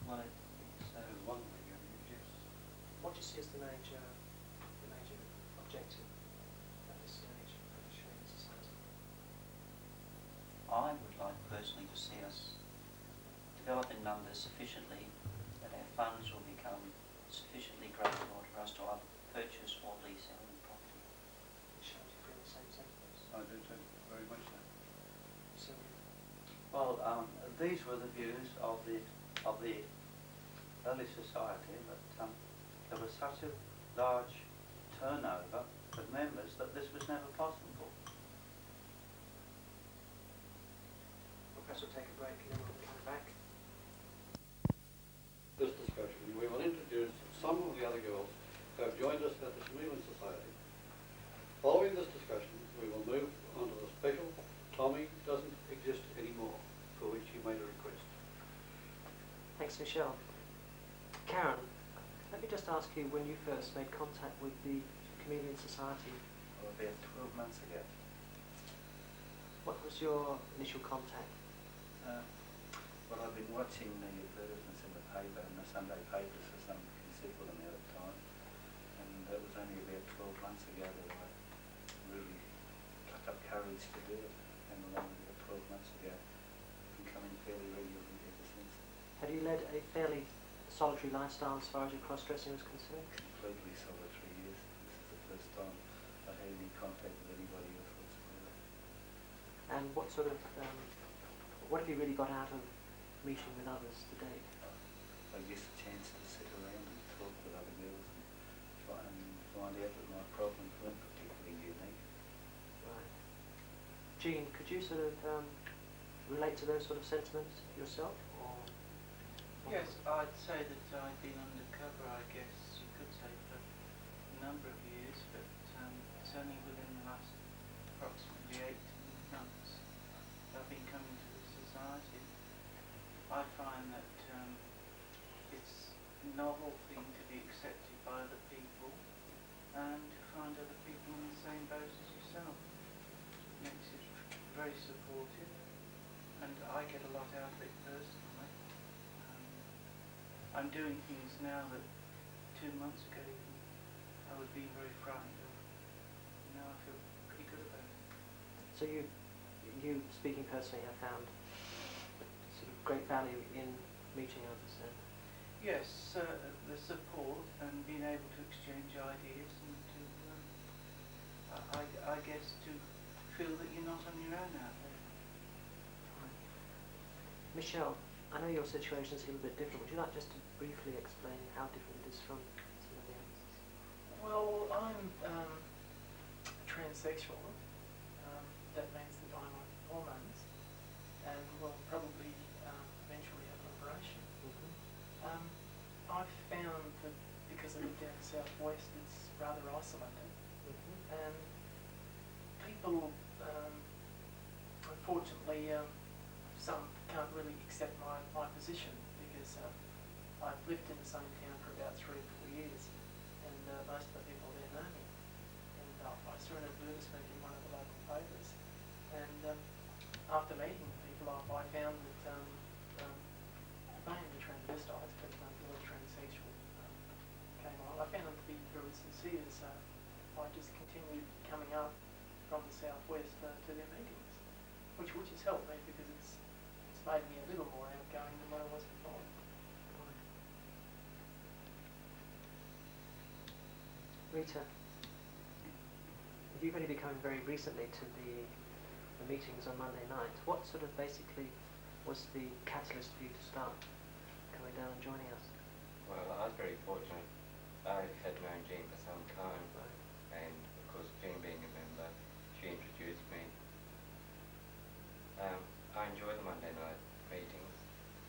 Well, it's one way of it, yes. What do you see as the major objective at this stage of the Chameleon Society? I would like personally to see us develop in numbers sufficiently that our funds will become sufficiently great in order for us to either purchase or lease our own property. Michelle, do you feel the same sentiments? I do too, very much so. So, Well, these were the views of the early society, but there was such a large turnover of members that this was never possible. we'll perhaps we'll take a break and then we'll come back. This discussion, we will introduce some of the other girls who have joined us at the Chameleons Society. Following this discussion, we will move on to the special Tommy Doesn't Exist Anymore, for which you made a request. Thanks, Michelle. Karen, let me just ask you, when you first made contact with the Chameleon Society, About 12 months ago. what was your initial contact? Well, I've been watching the advertisements in the paper, in the Sunday papers, for some considerable amount of time, and it was only about 12 months ago that I really plucked up courage to do it, and along about 12 months ago, I've been coming fairly regularly ever since. Had you led a fairly solitary lifestyle as far as your cross-dressing was concerned? Completely solitary, yes. This is the first time I've had any contact with anybody else whatsoever. And what sort of, what have you really got out of meeting with others to date? I guess a chance to sit around and talk with other girls and try and find out that my problems weren't particularly unique. Right. Jean, could you sort of relate to those sort of sentiments yourself? Or Yes, I'd say that I've been undercover, I guess you could say, for a number of years, but it's only within the last approximately 18 months that I've been coming to the society. I find that it's a novel thing to be accepted by other people and to find other people in the same boat as yourself. It makes it very supportive, and I get a lot out of it personally. I'm doing things now that 2 months ago I was being very frightened of. Now I feel pretty good about it. So you speaking personally, have found sort of great value in meeting others then? Yes, the support and being able to exchange ideas and to, I guess, to feel that you're not on your own out there. Fine. Michelle, I know your situation is a little bit different. Would you like just to briefly explain how different it is from some of the others? Well, I'm transsexual. That means that I'm on hormones and will probably eventually have an operation. Mm-hmm. I've found that because I live down southwest, it's rather isolated. Mm-hmm. And people, unfortunately, some can't really accept my position because I've lived in the same town for about 3 or 4 years, and most of the people there know me. And I saw an advertisement in one of the local papers, and after meeting the people, I found that mainly the transvestites, but the word transsexual came on. I found them to be very sincere, so I just continued coming up from the southwest to their meetings, which has helped me because it's made me a little more outgoing than what I was before. Rita, you've only been coming very recently to the meetings on Monday night. What sort of basically was the catalyst for you to start coming down and joining us? Well, I was very fortunate. I had known Jean for some time, and of course Jean being a member, she introduced me. I enjoy the Monday night meetings.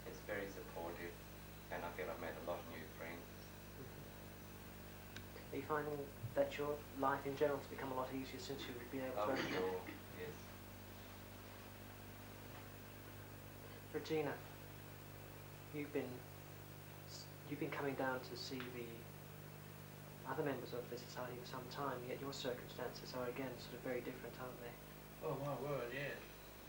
It's very supportive, and I feel I've made a lot of new friends. Are you finding that your life in general has become a lot easier since you've been able to I'm open sure, up? yes. Regina, you've been coming down to see the other members of the society for some time, yet your circumstances are again sort of very different, aren't they? Oh my word, yes.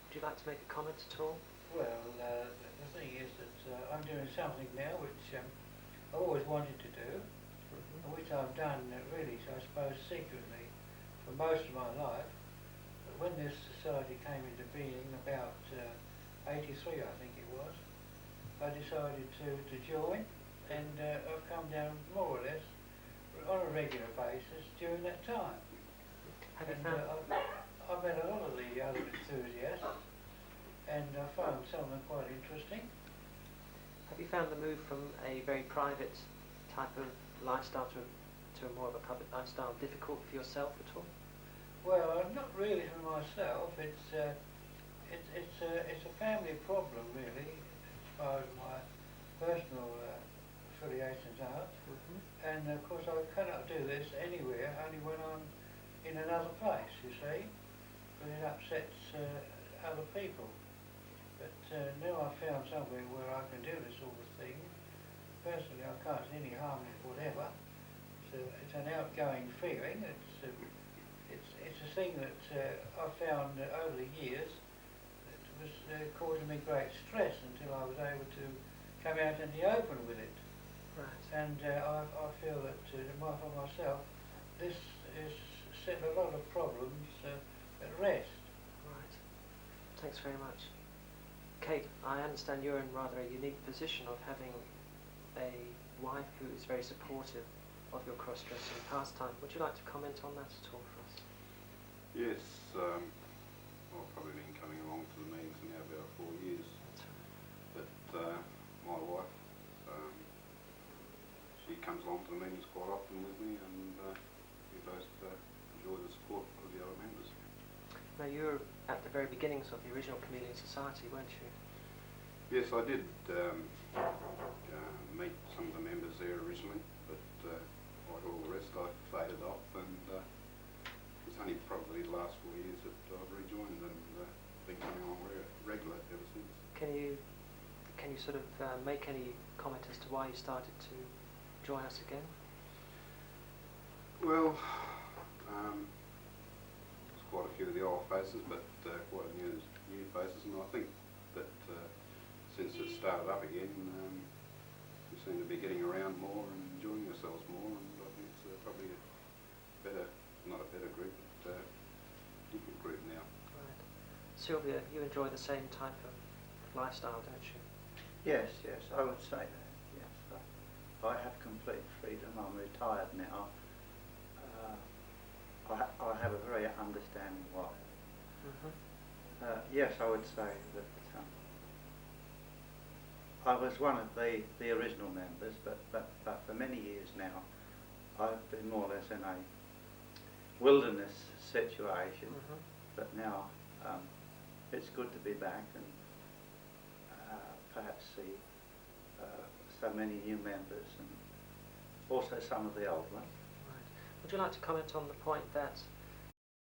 Would you like to make a comment at all? Well, the thing is that I'm doing something now which I've always wanted to do, and which I've done really, I suppose, secretly for most of my life. But when this society came into being about 83, I think it was, I decided to join, and I've come down more or less on a regular basis during that time. Have you And found, I've met a lot of the other enthusiasts, and I found some of them quite interesting. have you found the move from a very private type of lifestyle to more of a public lifestyle difficult for yourself at all? Well, not really for myself. It's a family problem, really, as far as my personal affiliations are. And of course, I cannot do this anywhere, only when I'm in another place, you see, because it upsets other people. But now I've found somewhere where I can do this sort of thing. Personally, I can't see any harm in it, whatever. It's an outgoing feeling. It's a thing that I've found over the years that was causing me great stress until I was able to come out in the open with it. Right. And I feel that for myself, this has set a lot of problems at rest. Right. Thanks very much. Kate, I understand you're in rather a unique position of having a wife who is very supportive of your cross-dressing pastime. Would you like to comment on that at all for us? Yes, I've probably been coming along to the meetings now about 4 years. That's right. But my wife, she comes along to the meetings quite often with me, and we both enjoy the support of the other members. Now, you were at the very beginnings of the original Chameleon Society, weren't you? Yes, I did meet some of the members there originally, but like all the rest, I faded off, and it's only probably the last 4 years that I've rejoined and been coming along regular ever since. Can you sort of make any comment as to why you started to join us again? Well, there's quite a few of the old faces, but quite a new faces, and I think that since it started up again, we seem to be getting around more and enjoying ourselves more, and I think it's probably a better, not a better group, but different group now. Right. Sylvia, you enjoy the same type of lifestyle, don't you? Yes, I would say that, yes. I have complete freedom. I'm retired now. I have a very understanding wife. Yes, I would say that I was one of the original members, but for many years now I've been more or less in a wilderness situation, but now it's good to be back and perhaps see so many new members and also some of the old ones. Right. Would you like to comment on the point that